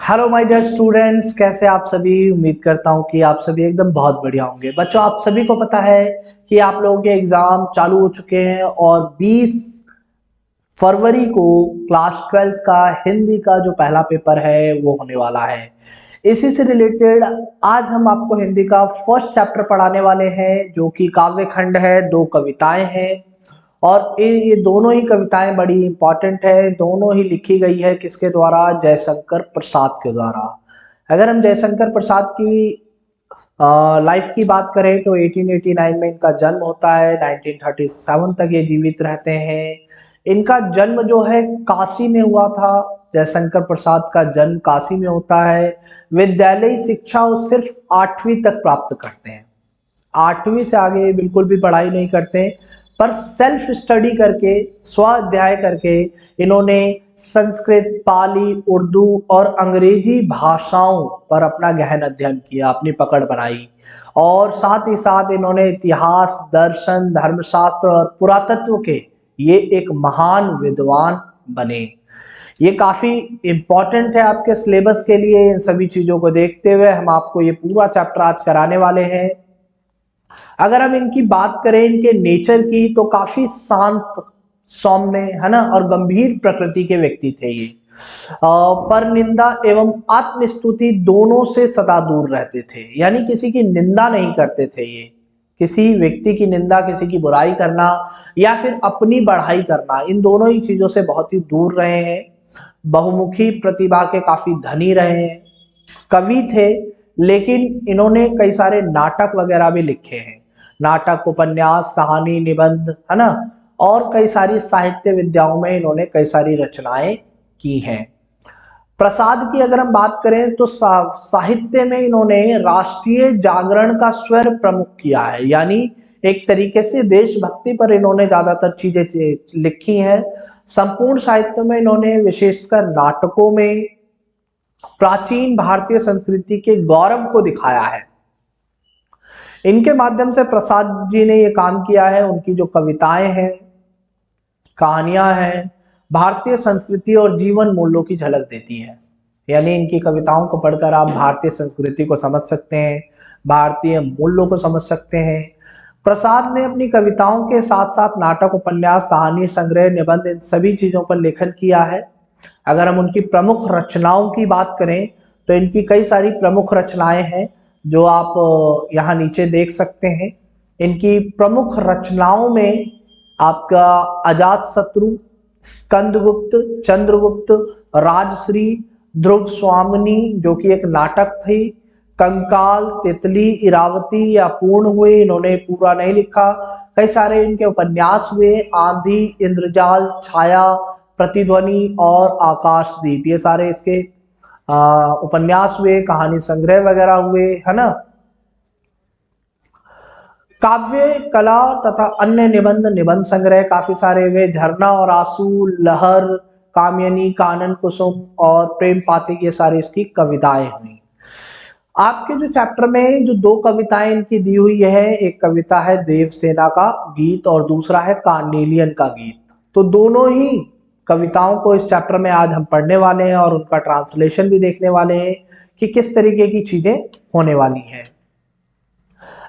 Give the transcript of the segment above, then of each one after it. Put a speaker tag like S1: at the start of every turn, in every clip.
S1: Hello my dear students, कैसे आप सभी। उम्मीद करता हूँ कि आप सभी एकदम बहुत बढ़िया होंगे। बच्चों, आप सभी को पता है कि आप लोगों के एग्जाम चालू हो चुके हैं और 20 फरवरी को क्लास 12th का हिंदी का जो पहला पेपर है वो होने वाला है। इसी से रिलेटेड आज हम आपको हिंदी का फर्स्ट चैप्टर पढ़ाने वाले हैं, जो कि काव्य खंड है, दो कविताएं हैं। और ये दोनों ही कविताएं बड़ी इंपॉर्टेंट है। दोनों ही लिखी गई है किसके द्वारा? जयशंकर प्रसाद के द्वारा। अगर हम जयशंकर प्रसाद की लाइफ की बात करें तो 1889 में इनका जन्म होता है। 1937 तक ये जीवित रहते हैं। इनका जन्म जो है काशी में हुआ था। जयशंकर प्रसाद का जन्म काशी में होता है। विद्यालयी शिक्षा वो सिर्फ 8वीं तक प्राप्त करते हैं। 8वीं से आगे बिल्कुल भी पढ़ाई नहीं करते, पर सेल्फ स्टडी करके, स्वाध्याय करके इन्होंने संस्कृत, पाली, उर्दू और अंग्रेजी भाषाओं पर अपना गहन अध्ययन किया, अपनी पकड़ बनाई। और साथ ही साथ इन्होंने इतिहास, दर्शन, धर्मशास्त्र और पुरातत्व के ये एक महान विद्वान बने। ये काफी इंपॉर्टेंट है आपके सिलेबस के लिए। इन सभी चीजों को देखते हुए हम आपको ये पूरा चैप्टर आज कराने वाले हैं। अगर हम इनकी बात करें, इनके नेचर की, तो काफी शांत, सौम्य, है ना, और गंभीर प्रकृति के व्यक्ति थे ये। पर निंदा एवं आत्मस्तुति दोनों से सदा दूर रहते थे, यानी किसी की निंदा नहीं करते थे ये। किसी व्यक्ति की निंदा, किसी की बुराई करना या फिर अपनी बढ़ाई करना, इन दोनों ही चीजों से बहुत ही दूर रहे हैं। बहुमुखी प्रतिभा के काफी धनी रहे हैं। कवि थे, लेकिन इन्होंने कई सारे नाटक वगैरह भी लिखे हैं। नाटक, उपन्यास, कहानी, निबंध, है ना, और कई सारी साहित्य विद्याओं में इन्होंने कई सारी रचनाएं की हैं। प्रसाद की अगर हम बात करें तो साहित्य में इन्होंने राष्ट्रीय जागरण का स्वर प्रमुख किया है, यानी एक तरीके से देशभक्ति पर इन्होंने ज्यादातर चीजें लिखी हैं। संपूर्ण साहित्य में इन्होंने, विशेषकर नाटकों में, प्राचीन भारतीय संस्कृति के गौरव को दिखाया है। इनके माध्यम से प्रसाद जी ने ये काम किया है। उनकी जो कविताएं हैं, कहानियां हैं, भारतीय संस्कृति और जीवन मूल्यों की झलक देती है। यानी इनकी कविताओं को पढ़कर आप भारतीय संस्कृति को समझ सकते हैं, भारतीय मूल्यों को समझ सकते हैं। प्रसाद ने अपनी कविताओं के साथ साथ नाटक, उपन्यास, कहानी संग्रह, निबंध, इन सभी चीजों पर लेखन किया है। अगर हम उनकी प्रमुख रचनाओं की बात करें तो इनकी कई सारी प्रमुख रचनाएं हैं, जो आप यहाँ नीचे देख सकते हैं। इनकी प्रमुख रचनाओं में आपका अजातशत्रु, स्कंदगुप्त, चंद्रगुप्त, राजश्री, ध्रुव स्वामिनी जो कि एक नाटक थी, कंकाल, तितली, इरावती या पूर्ण हुए, इन्होंने पूरा नहीं लिखा। कई सारे इनके उपन्यास हुए, आंधी, इंद्रजाल, छाया, प्रतिध्वनि और आकाशदीप, ये सारे इसके उपन्यास हुए, कहानी संग्रह वगैरह हुए, है ना। काव्य कला तथा अन्य निबंध, निबंध संग्रह काफी सारे हुए। झरना और आंसू, लहर, कामयनी, कानन कुसुम और प्रेम पातिक, ये सारी इसकी कविताएं हुई। आपके जो चैप्टर में जो दो कविताएं इनकी दी हुई है, एक कविता है देवसेना का गीत और दूसरा है कार्नेलियन का गीत। तो दोनों ही कविताओं को इस चैप्टर में आज हम पढ़ने वाले हैं और उनका ट्रांसलेशन भी देखने वाले हैं कि किस तरीके की चीजें होने वाली हैं।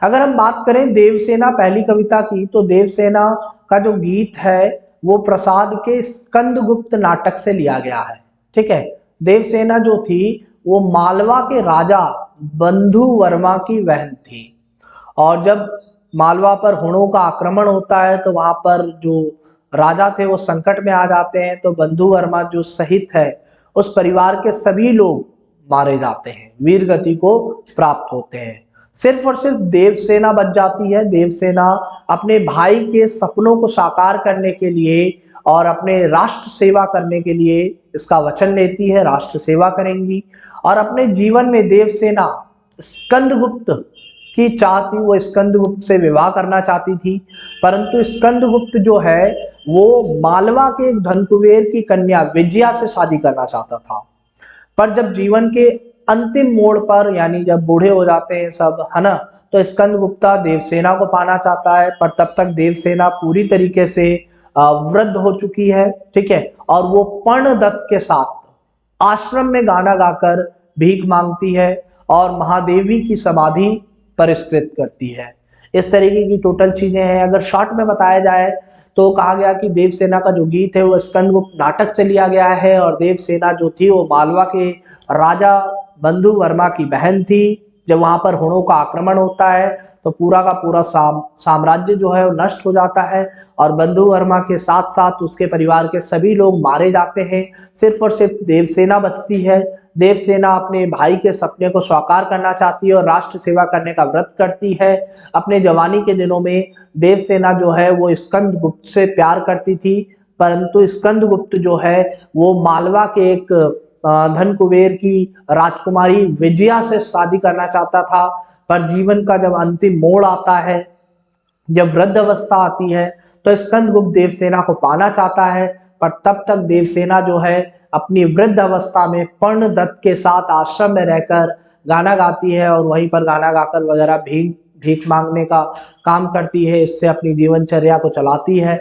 S1: अगर हम बात करें देवसेना पहली कविता की, तो देवसेना का जो गीत है वो प्रसाद के स्कंदगुप्त नाटक से लिया गया है। ठीक है। देवसेना जो थी वो मालवा के राजा बंधु वर्मा की बहन थी, और जब मालवा पर हुणों का आक्रमण होता है तो वहां पर जो राजा थे वो संकट में आ जाते हैं। तो बंधु वर्मा जो सहित है, उस परिवार के सभी लोग मारे जाते हैं, वीर गति को प्राप्त होते हैं। सिर्फ और सिर्फ देवसेना बच जाती है। देवसेना अपने भाई के सपनों को साकार करने के लिए और अपने राष्ट्र सेवा करने के लिए इसका वचन लेती है, राष्ट्र सेवा करेंगी। और अपने जीवन में देवसेना स्कंदगुप्त की चाह थी, वो स्कंदगुप्त से विवाह करना चाहती थी, परंतु स्कंदगुप्त जो है वो मालवा के एक धनकुबेर की कन्या विजया से शादी करना चाहता था। पर जब जीवन के अंतिम मोड़ पर, यानी जब बूढ़े हो जाते हैं सब, है ना, तो स्कंदगुप्ता देवसेना को पाना चाहता है, पर तब तक देवसेना पूरी तरीके से वृद्ध हो चुकी है। ठीक है। और वो पर्णदत्त के साथ आश्रम में गाना गाकर भीख मांगती है और महादेवी की समाधि परिष्कृत करती है। इस तरीके की टोटल चीजें हैं। अगर शॉर्ट में बताया जाए तो कहा गया कि देवसेना का जो गीत है वो स्कंदगुप्त नाटक से लिया गया है, और देवसेना जो थी वो मालवा के राजा बंधु वर्मा की बहन थी। जब वहां पर हुणों का आक्रमण होता है तो पूरा का पूरा साम्राज्य जो है वो नष्ट हो जाता है, और बंधु वर्मा के साथ साथ उसके परिवार के सभी लोग मारे जाते हैं। सिर्फ और सिर्फ देवसेना बचती है। देवसेना अपने भाई के सपने को साकार करना चाहती है और राष्ट्र सेवा करने का व्रत करती है। अपने जवानी के दिनों में देवसेना जो है वो स्कंदगुप्त से प्यार करती थी, परंतु स्कंदगुप्त जो है वो मालवा के एक धन कुबेर की राजकुमारी विजया से शादी करना चाहता था। पर जीवन का जब अंतिम मोड़ आता है, जब वृद्ध अवस्था आती है, तो स्कंदगुप्त देवसेना को पाना चाहता है, पर तब तक देवसेना जो है अपनी वृद्ध अवस्था में कर्णदत्त के साथ आश्रम में रहकर गाना गाती है, और वहीं पर गाना गाकर वगैरह भीख भीख मांगने का काम करती है। इससे अपनी जीवनचर्या को चलाती है।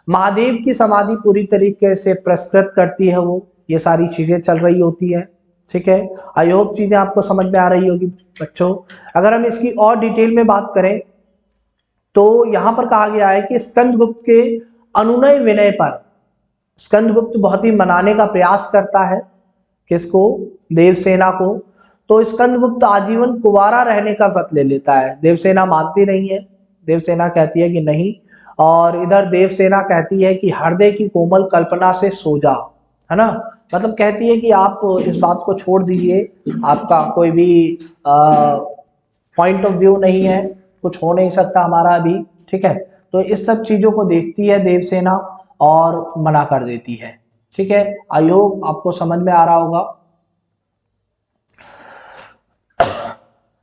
S1: महादेव की समाधि पूरी तरीके से पुरस्कृत करती है वो। ये सारी चीजें चल रही होती है। ठीक है, आई होप चीजें आपको समझ में आ रही होगी बच्चों। अगर हम इसकी और डिटेल में बात करें तो यहां पर कहा गया है कि स्कंदगुप्त के अनुनय विनय पर स्कंदगुप्त बहुत ही मनाने का प्रयास करता है। किसको? देवसेना को। तो स्कंदगुप्त आजीवन कुंवारा रहने का व्रत ले लेता है। देवसेना मानती नहीं है। देवसेना कहती है कि नहीं, और इधर देवसेना कहती है कि हृदय की कोमल कल्पना से सो जा, है ना। मतलब कहती है कि आप इस बात को छोड़ दीजिए, आपका कोई भी पॉइंट ऑफ व्यू नहीं है, कुछ हो नहीं सकता हमारा अभी। ठीक है, तो इस सब चीजों को देखती है देवसेना और मना कर देती है। ठीक है, आई होप आपको समझ में आ रहा होगा।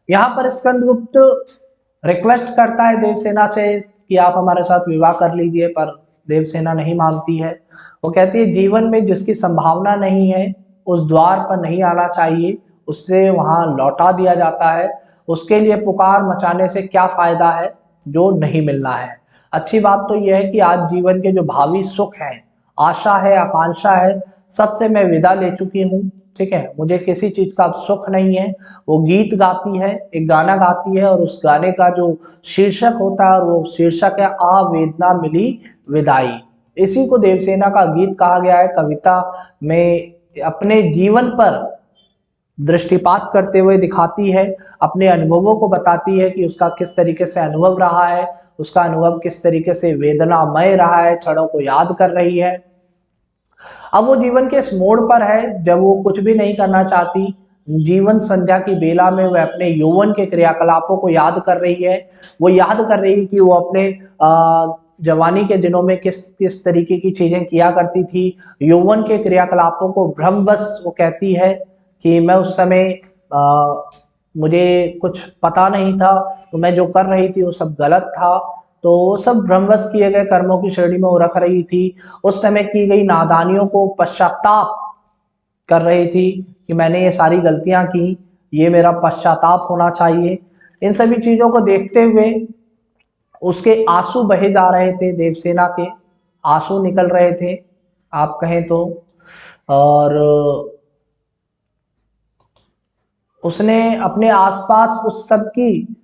S1: यहाँ पर स्कंदगुप्त रिक्वेस्ट करता है देवसेना से कि आप हमारे साथ विवाह कर लीजिए, पर देवसेना नहीं मानती है। वो कहती है जीवन में जिसकी संभावना नहीं है उस द्वार पर नहीं आना चाहिए, उससे वहां लौटा दिया जाता है। उसके लिए पुकार मचाने से क्या फायदा है जो नहीं मिलना है। अच्छी बात तो यह है कि आज जीवन के जो भावी सुख है, आशा है, आकांक्षा है, सबसे मैं विदा ले चुकी हूँ। ठीक है, मुझे किसी चीज का अब सुख नहीं है। वो गीत गाती है, एक गाना गाती है, और उस गाने का जो शीर्षक होता है और वो शीर्षक है आ वेदना मिली विदाई। इसी को देवसेना का गीत कहा गया है। कविता में अपने जीवन पर दृष्टिपात करते हुए दिखाती है, अपने अनुभवों को बताती है कि उसका किस तरीके से अनुभव रहा है, उसका अनुभव किस तरीके से वेदनामय रहा है, क्षणों को याद कर रही है। अब वो जीवन के इस मोड़ पर है जब वो कुछ भी नहीं करना चाहती। जीवन संध्या की बेला में वह अपने यौवन के क्रियाकलापों को याद कर रही है। वो याद कर रही है कि वो अपने जवानी के दिनों में किस किस तरीके की चीजें किया करती थी। यौवन के क्रियाकलापों को भ्रमवश वो कहती है कि मैं उस समय मुझे कुछ पता नहीं था, तो मैं जो कर रही थी वो सब गलत था। तो वो सब भ्रमवश किए गए कर्मों की श्रेणी में वो रख रही थी। उस समय की गई नादानियों को पश्चाताप कर रही थी कि मैंने ये सारी गलतियां की, ये मेरा पश्चाताप होना चाहिए। इन सभी चीजों को देखते हुए उसके आंसू बहे जा रहे थे, देवसेना के आंसू निकल रहे थे आप कहें तो। और उसने अपने आसपास उस सब की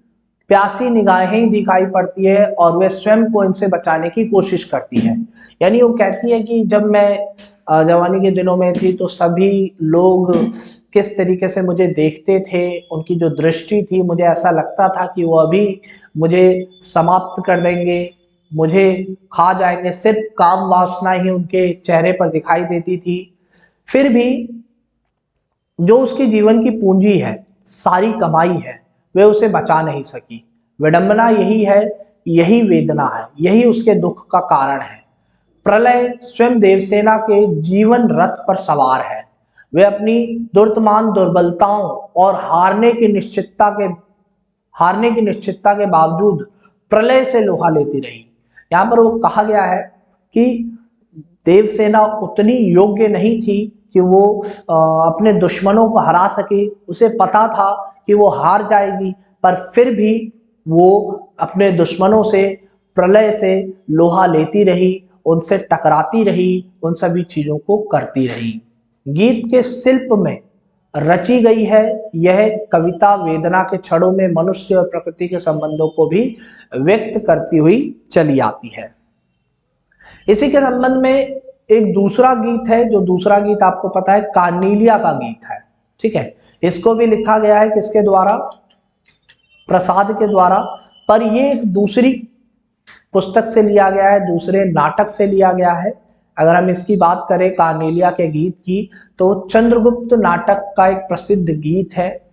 S1: प्यासी निगाहें ही दिखाई पड़ती है, और वे स्वयं को इनसे बचाने की कोशिश करती है। यानी वो कहती है कि जब मैं जवानी के दिनों में थी तो सभी लोग किस तरीके से मुझे देखते थे, उनकी जो दृष्टि थी, मुझे ऐसा लगता था कि वो अभी मुझे समाप्त कर देंगे, मुझे खा जाएंगे। सिर्फ काम वासना ही उनके चेहरे पर दिखाई देती थी। फिर भी जो उसके जीवन की पूंजी है, सारी कमाई है, वे उसे बचा नहीं सकी। विडंबना यही है, यही वेदना है, यही उसके दुख का कारण है। प्रलय स्वयं देवसेना के जीवन रथ पर सवार है। वे अपनी दुर्तमान दुर्बलताओं और हारने की निश्चितता के बावजूद प्रलय से लोहा लेती रही। यहाँ पर वो कहा गया है कि देवसेना उतनी योग्य नहीं थी कि वो अपने दुश्मनों को हरा सके। उसे पता था कि वो हार जाएगी, पर फिर भी वो अपने दुश्मनों से, प्रलय से लोहा लेती रही, उनसे टकराती रही, उन सभी चीजों को करती रही। गीत के शिल्प में रची गई है। यह कविता वेदना के क्षणों में मनुष्य और प्रकृति के संबंधों को भी व्यक्त करती हुई चली आती है। इसी के संबंध में एक दूसरा गीत है, जो दूसरा गीत आपको पता है कार्नेलिया का गीत है। ठीक है, इसको भी लिखा गया है किसके द्वारा? प्रसाद के द्वारा। पर ये एक दूसरी पुस्तक से लिया गया है, दूसरे नाटक से लिया गया है। अगर हम इसकी बात करें कार्नेलिया के गीत की, तो चंद्रगुप्त नाटक का एक प्रसिद्ध गीत है।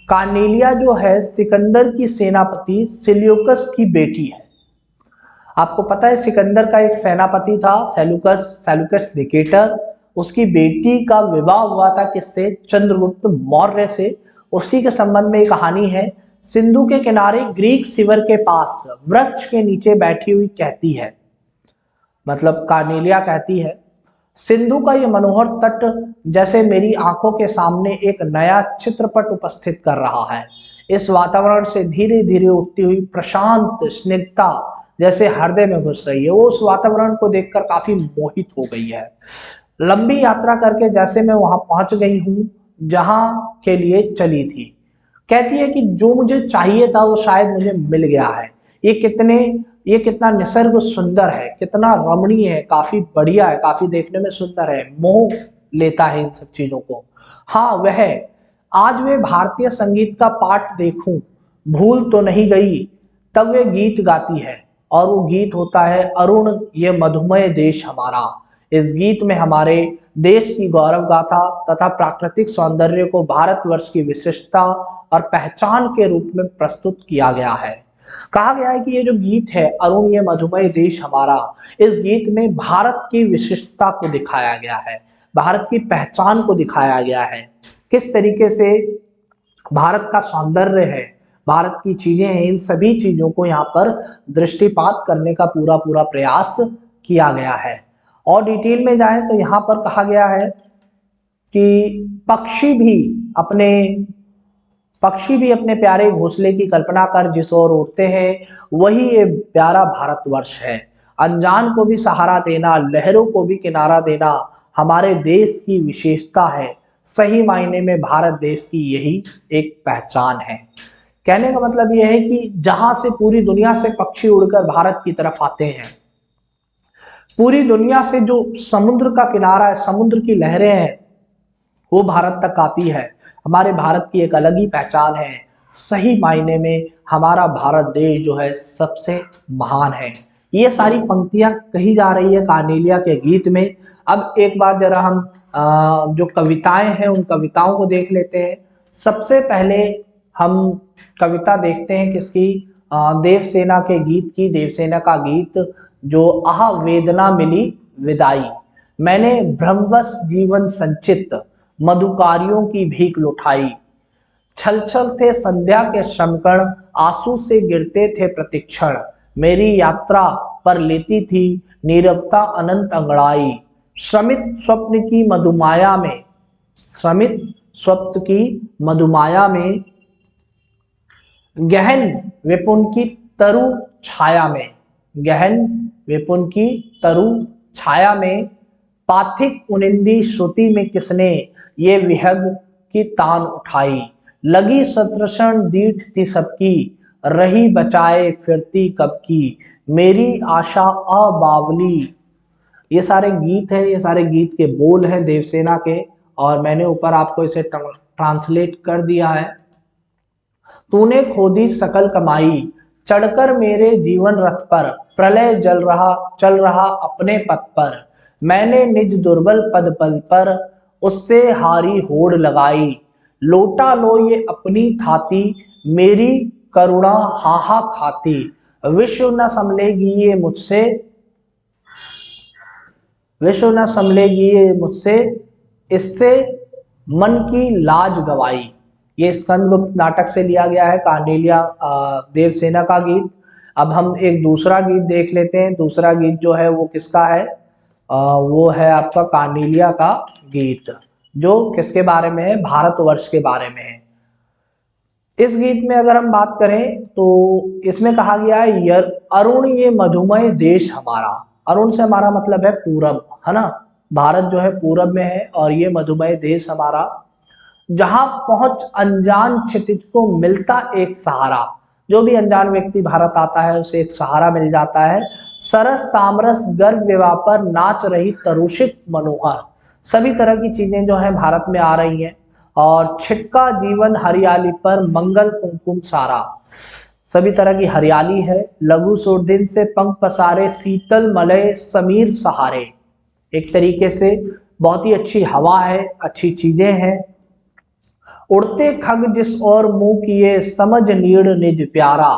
S1: कार्नेलिया जो है सिकंदर की सेनापति सेल्यूकस की बेटी है। आपको पता है सिकंदर का एक सेनापति था सेल्यूकस निकेटर, उसकी बेटी का विवाह हुआ था किससे? चंद्रगुप्त मौर्य से। उसी के संबंध में एक कहानी है। सिंधु के किनारे ग्रीक शिविर के पास वृक्ष के नीचे बैठी हुई कहती है, मतलब कार्नेलिया कहती है, सिंधु का ये मनोहर तट जैसे मेरी आंखों के सामने एक नया चित्रपट उपस्थित कर रहा है। इस वातावरण से धीरे धीरे उठती हुई प्रशांत स्निग्धता जैसे हृदय में घुस रही है। वो उस वातावरण को देखकर काफी मोहित हो गई है। लंबी यात्रा करके जैसे मैं वहां पहुंच गई हूँ जहां के लिए चली थी। कहती है कि जो मुझे चाहिए था वो शायद मुझे मिल गया है। ये कितना निसर्ग सुंदर है, कितना रमणीय है, काफी बढ़िया है, काफी देखने में सुंदर है, मोह लेता है इन सब चीजों को। हाँ वह आज वे भारतीय संगीत का पाठ देखूं, भूल तो नहीं गई। तब वे गीत गाती है और वो गीत होता है अरुण ये मधुमय देश हमारा। इस गीत में हमारे देश की गौरव गाथा तथा प्राकृतिक सौंदर्य को भारतवर्ष की विशिष्टता और पहचान के रूप में प्रस्तुत किया गया है। कहा गया है कि ये जो गीत है अरुण ये मधुमय देश हमारा, इस गीत में भारत की विशिष्टता को दिखाया गया है, भारत की पहचान को दिखाया गया है। किस तरीके से भारत का सौंदर्य है, भारत की चीजें हैं, इन सभी चीजों को यहाँ पर दृष्टिपात करने का पूरा पूरा प्रयास किया गया है। और डिटेल में जाएं तो यहाँ पर कहा गया है कि पक्षी भी अपने प्यारे घोंसले की कल्पना कर जिस ओर उड़ते हैं वही ये प्यारा भारतवर्ष है। अनजान को भी सहारा देना, लहरों को भी किनारा देना हमारे देश की विशेषता है। सही मायने में भारत देश की यही एक पहचान है। कहने का मतलब यह है कि जहां से पूरी दुनिया से पक्षी उड़कर भारत की तरफ आते हैं, पूरी दुनिया से जो समुद्र का किनारा है, समुद्र की लहरें हैं, वो भारत तक आती है। हमारे भारत की एक अलग ही पहचान है। सही मायने में हमारा भारत देश जो है सबसे महान है। ये सारी पंक्तियां कही जा रही है कार्नेलिया के गीत में। अब एक बार जरा हम जो कविताएं हैं उन कविताओं को देख लेते हैं। सबसे पहले हम कविता देखते हैं किसकी? देवसेना के गीत की। देवसेना का गीत जो आह वेदना मिली विदाई, मैंने भ्रमवश जीवन संचित मधुकारियों की भीख लुटाई। छल छल थे संध्या के श्रमकण, आंसू से गिरते थे प्रतिक्षण। मेरी यात्रा पर लेती थी नीरवता अनंत अंगड़ाई। श्रमित स्वप्न की मधुमाया में, श्रमित स्वप्न की मधुमाया में, गहन विपुन की तरु छाया में, गहन विपुन की तरु छाया में, पाथिक उनिंदी श्रुति में किसने ये विहग की तान उठाई। लगी सतृषण दीठ थी सबकी, रही बचाए फिरती कब की। मेरी आशा अबावली। ये सारे गीत हैं, ये सारे गीत के बोल हैं देवसेना के, और मैंने ऊपर आपको इसे ट्रांसलेट कर दिया है। तूने खोदी सकल कमाई, चढ़कर मेरे जीवन रथ पर, प्रलय चल रहा अपने पथ पर। मैंने निज दुर्बल पद पल पर, उससे हारी होड़ लगाई। लोटा लो ये अपनी थाती, मेरी करुणा हाहा खाती। विश्व न संभलेगी ये मुझसे, विश्व न संभलेगी ये मुझसे, इससे मन की लाज गवाई। ये स्कंदगुप्त नाटक से लिया गया है, कार्नेलिया देवसेना का गीत। अब हम एक दूसरा गीत देख लेते हैं। दूसरा गीत जो है वो किसका है? वो है आपका कार्नेलिया का गीत, जो किसके बारे में है? भारतवर्ष के बारे में है। इस गीत में अगर हम बात करें तो इसमें कहा गया है अरुण ये मधुमय देश हमारा। अरुण से हमारा मतलब है पूरब, है ना। भारत जो है पूरब में है और ये मधुमेह देश हमारा, जहां पहुंच अनजान क्षितिज को मिलता एक सहारा। जो भी अनजान व्यक्ति भारत आता है उसे एक सहारा मिल जाता है। सरस तामरस गर्भ विवाह पर नाच रही तरुषित मनोहर। सभी तरह की चीजें जो है भारत में आ रही हैं। और छिटका जीवन हरियाली पर मंगल कुमकुम सारा। सभी तरह की हरियाली है। लघु सुरदिन से पंख पसारे शीतल मलय समीर सहारे। एक तरीके से बहुत ही अच्छी हवा है, अच्छी चीजें हैं। उड़ते खग जिस ओर मुंह किए समझ नीड़ निज प्यारा।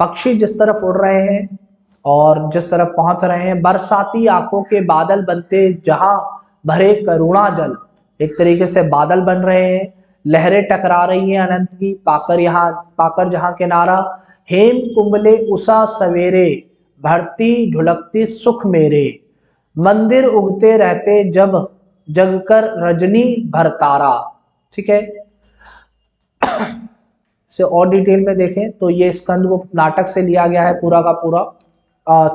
S1: पक्षी जिस तरफ उड़ रहे हैं और जिस तरफ पहुंच रहे हैं, बरसाती आंखों के बादल बनते जहां भरे करुणा जल। एक तरीके से बादल बन रहे हैं, लहरें टकरा रही हैं अनंत की, पाकर जहां किनारा। हेम कुंबले उषा सवेरे भरती ढुलकती सुख मेरे। मंदिर उगते रहते जब जगकर रजनी भरतारा। ठीक है, से और डिटेल में देखें तो ये स्कंदगुप्त नाटक से लिया गया है, पूरा का पूरा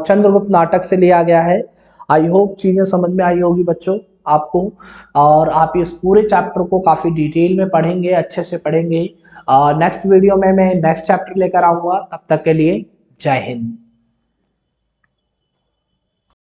S1: चंद्रगुप्त नाटक से लिया गया है। आई होप चीजें समझ में आई होगी बच्चों आपको, और आप इस पूरे चैप्टर को काफी डिटेल में पढ़ेंगे, अच्छे से पढ़ेंगे। नेक्स्ट वीडियो में मैं नेक्स्ट चैप्टर लेकर आऊंगा। तब तक के लिए जय हिंद।